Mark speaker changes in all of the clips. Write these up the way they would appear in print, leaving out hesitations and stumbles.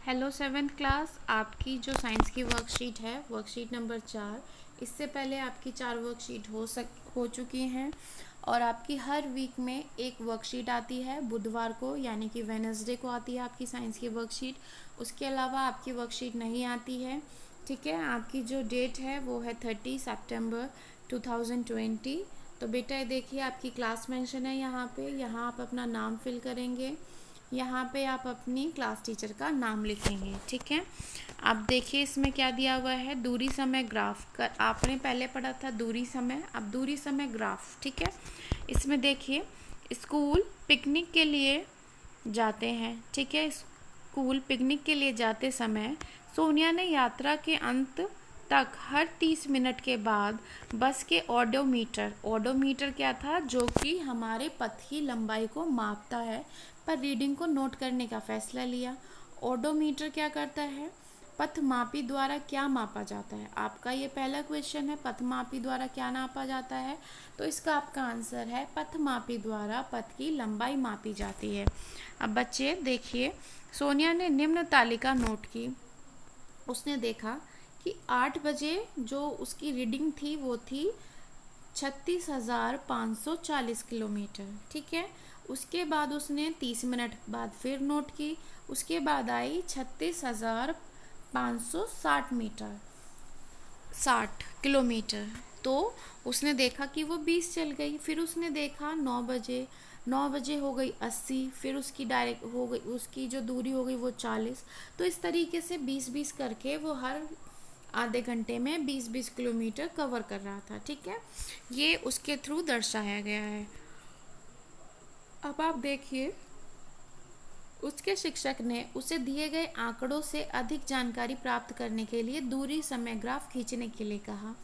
Speaker 1: Hello seventh class, आपकी जो science की वर्कशीट है वर्कशीट नंबर 4। इससे पहले आपकी 4 वर्कशीट हो चुकी हैं और आपकी हर वीक में एक वर्कशीट आती है। बुधवार को यानी कि वेडनेसडे को आती है आपकी साइंस की वर्कशीट। उसके अलावा आपकी वर्कशीट नहीं आती है। ठीक है, आपकी जो डेट है वो है 30 सितंबर 2020। तो बेटा ये देखिए, आपकी क्लास मेंशन है यहाँ पे। यहाँ आप अपना नाम फिल करेंगे। यहाँ पे आप अपनी क्लास टीचर का नाम लिखेंगे। ठीक है, अब देखिए इसमें क्या दिया हुआ है, दूरी समय ग्राफ का। आपने पहले पढ़ा था दूरी समय, अब दूरी समय ग्राफ। ठीक है, इसमें देखिए स्कूल पिकनिक के लिए जाते हैं। ठीक है, स्कूल पिकनिक के लिए जाते समय सोनिया ने यात्रा के अंत तक हर 30 मिनट के बाद बस के ओडोमीटर क्या था, जो कि हमारे पथ की लंबाई को मापता है पर रीडिंग को नोट करने का फैसला लिया। ओडोमीटर क्या करता है, पथ मापी द्वारा क्या मापा जाता है। आपका ये पहला क्वेश्चन है, पथ मापी द्वारा क्या नापा जाता है। तो इसका आपका आंसर है पथ मापी द्वारा पथ की लंबाई मापी जाती है। अब बच्चे देखिए, सोनिया ने निम्न तालिका नोट की। उसने देखा कि 8 बजे जो उसकी रीडिंग थी वो थी 36,540 किलोमीटर। ठीक है, उसके बाद उसने 30 मिनट बाद फिर नोट की। उसके बाद आई 36,560 मीटर 60 किलोमीटर। तो उसने देखा कि वो 20 चल गई। फिर उसने देखा 9 बजे हो गई 80। फिर उसकी डायरेक्ट हो गई, उसकी जो दूरी हो गई वो 40। तो इस तरीके से 20-20 करके वो हर आधे घंटे में 20-20 किलोमीटर कवर कर रहा था। ठीक है, ये उसके थ्रू दर्शाया गया है। अब आप देखिए, उसके शिक्षक ने उसे दिए गए आंकड़ों से अधिक जानकारी प्राप्त करने के लिए दूरी समय ग्राफ खींचने के लिए कहा।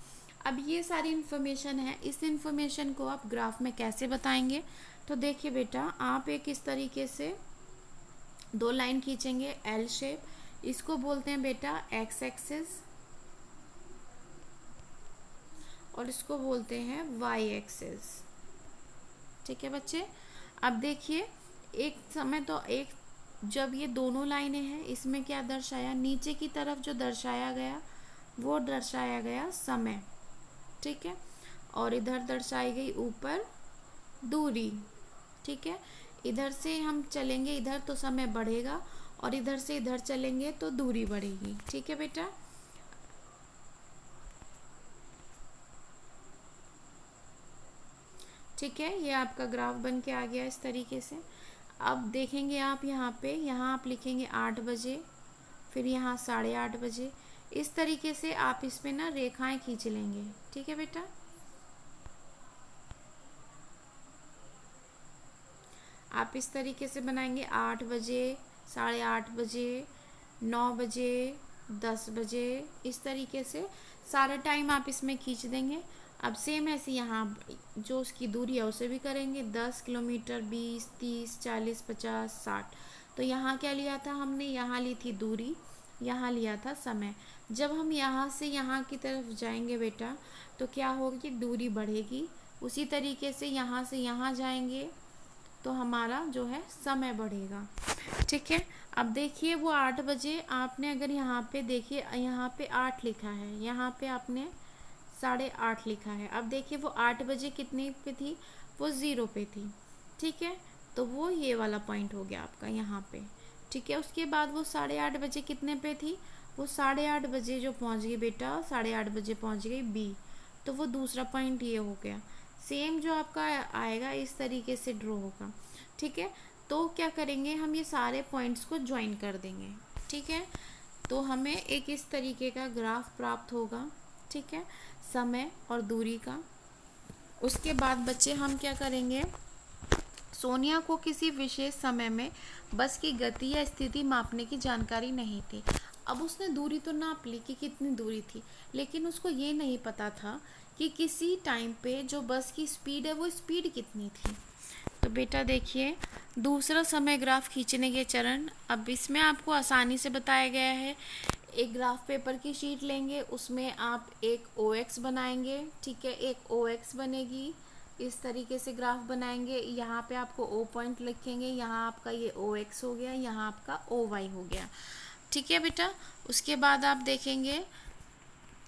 Speaker 1: अब ये सारी इन्फॉर्मेशन है, इस इन्फॉर्मेशन को आप ग्राफ में कैसे बताएंगे। तो देखिए बेटा, आप एक इस तरीके से 2 लाइन खींचेंगे एल शेप। इसको बोलते हैं बेटा एक्स एक्सिस और इसको बोलते हैं वाई एक्सिस। ठीक है बच्चे, अब देखिए एक समय तो एक, जब ये दोनों लाइनें हैं इसमें क्या दर्शाया, नीचे की तरफ जो दर्शाया गया वो दर्शाया गया समय। ठीक है, और इधर दर्शाई गई ऊपर दूरी। ठीक है, इधर से हम चलेंगे इधर तो समय बढ़ेगा और इधर से इधर चलेंगे तो दूरी बढ़ेगी। ठीक है बेटा, ठीक है, ये आपका ग्राफ बन के आ गया इस तरीके से। अब देखेंगे आप यहाँ आप लिखेंगे 8 बजे, फिर यहाँ 8:30 बजे। इस तरीके से आप इसमें ना रेखाएं खींच लेंगे। ठीक है बेटा, आप इस तरीके से बनाएंगे 8 बजे, 8:30 बजे, 9 बजे, 10 बजे। इस तरीके से सारा टाइम आप इसमें खींच देंगे। अब सेम ऐसे यहाँ जो उसकी दूरी है उसे भी करेंगे, 10 किलोमीटर, 20, 30, 40, 50, 60। तो यहाँ क्या लिया था हमने, यहाँ ली थी दूरी, यहाँ लिया था समय। जब हम यहाँ से यहाँ की तरफ जाएंगे बेटा तो क्या होगी, दूरी बढ़ेगी। उसी तरीके से यहाँ से यहाँ जाएंगे तो हमारा जो है समय बढ़ेगा। ठीक है, अब देखिए वो 8 बजे आपने अगर यहाँ पे देखिए, यहाँ पे 8 लिखा है, यहाँ पे आपने 8:30 लिखा है। अब देखिए वो 8 बजे कितने पे थी, वो 0 पे थी। ठीक है, तो वो ये वाला पॉइंट हो गया आपका यहाँ पे। ठीक है, उसके बाद वो 8:30 बजे कितने पे थी, वो 8:30 बजे जो पहुँच गई बेटा, 8:30 बजे पहुँच गई बी। तो वो दूसरा पॉइंट ये हो गया। सेम जो आपका आएगा इस तरीके से ड्रॉ होगा। ठीक है, तो क्या करेंगे हम, ये सारे पॉइंट्स को ज्वाइन कर देंगे। ठीक है, तो हमें एक इस तरीके का ग्राफ प्राप्त होगा। ठीक है, समय और दूरी का। उसके बाद बच्चे हम क्या करेंगे, सोनिया को किसी विशेष समय में बस की गति या स्थिति मापने की जानकारी नहीं थी। अब उसने दूरी तो नाप ली कि कितनी दूरी थी, लेकिन उसको ये नहीं पता था कि किसी टाइम पे जो बस की स्पीड है वो स्पीड कितनी थी। तो बेटा देखिए, दूसरा समय ग्राफ खींचने के चरण। अब इसमें आपको आसानी से बताया गया है। एक ग्राफ पेपर की शीट लेंगे, उसमें आप एक OX बनाएंगे। ठीक है, एक OX बनेगी, इस तरीके से ग्राफ बनाएंगे। यहाँ पे आपको O पॉइंट लिखेंगे, यहाँ आपका ये OX हो गया, यहाँ आपका OY हो गया। ठीक है बेटा। उसके बाद आप देखेंगे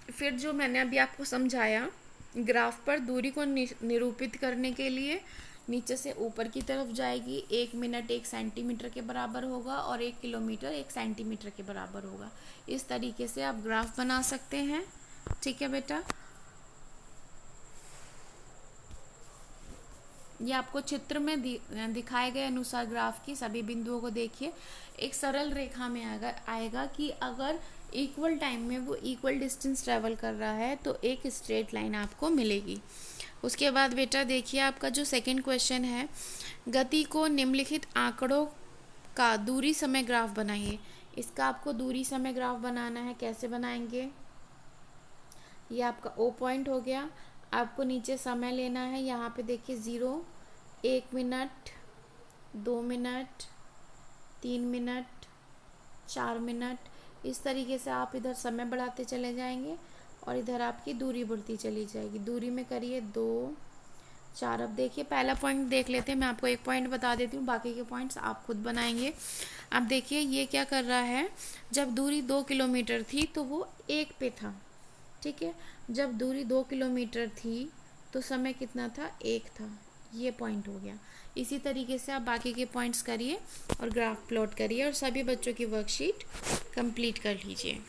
Speaker 1: फिर जो मैंने अभी आपको समझाया, ग्राफ पर दूरी को निरूपित करने के लिए नीचे से ऊपर की तरफ जाएगी। 1 मिनट 1 सेंटीमीटर के बराबर होगा और 1 किलोमीटर 1 सेंटीमीटर के बराबर होगा। इस तरीके से आप ग्राफ बना सकते हैं। ठीक है बेटा। ये आपको चित्र में दिखाए गए अनुसार ग्राफ की सभी बिंदुओं को देखिए। एक सरल रेखा में आएगा कि अगर इक्वल टाइम में वो इक्वल डिस्टेंस ट्रेवल कर रहा है तो एक स्ट्रेट लाइन आपको मिलेगी। उसके बाद बेटा देखिए आपका जो सेकंड क्वेश्चन है, गति को निम्नलिखित आंकड़ों का दूरी समय ग्राफ बनाइए। इसका आपको दूरी समय ग्राफ बनाना है। कैसे बनाएंगे? ये आपका ओ पॉइंट हो गया। आपको नीचे समय लेना है। यहाँ पे देखिए 0, 1 मिनट, 2 मिनट, 3 मिनट, 4 मिनट, इस तरीके से आप इधर समय बढ़ाते चले जाएंगे और इधर आपकी दूरी बढ़ती चली जाएगी। दूरी में करिए 2, 4। अब देखिए पहला पॉइंट देख लेते हैं। मैं आपको एक पॉइंट बता देती हूँ, बाकी के पॉइंट्स आप खुद बनाएंगे। अब देखिए ये क्या कर रहा है, जब दूरी 2 किलोमीटर थी तो वो 1 पे था। ठीक है, जब दूरी 2 किलोमीटर थी तो समय कितना था? 1 था। ये पॉइंट हो गया। इसी तरीके से आप बाकी के पॉइंट्स करिए और ग्राफ प्लॉट करिए और सभी बच्चों की वर्कशीट कंप्लीट कर लीजिए।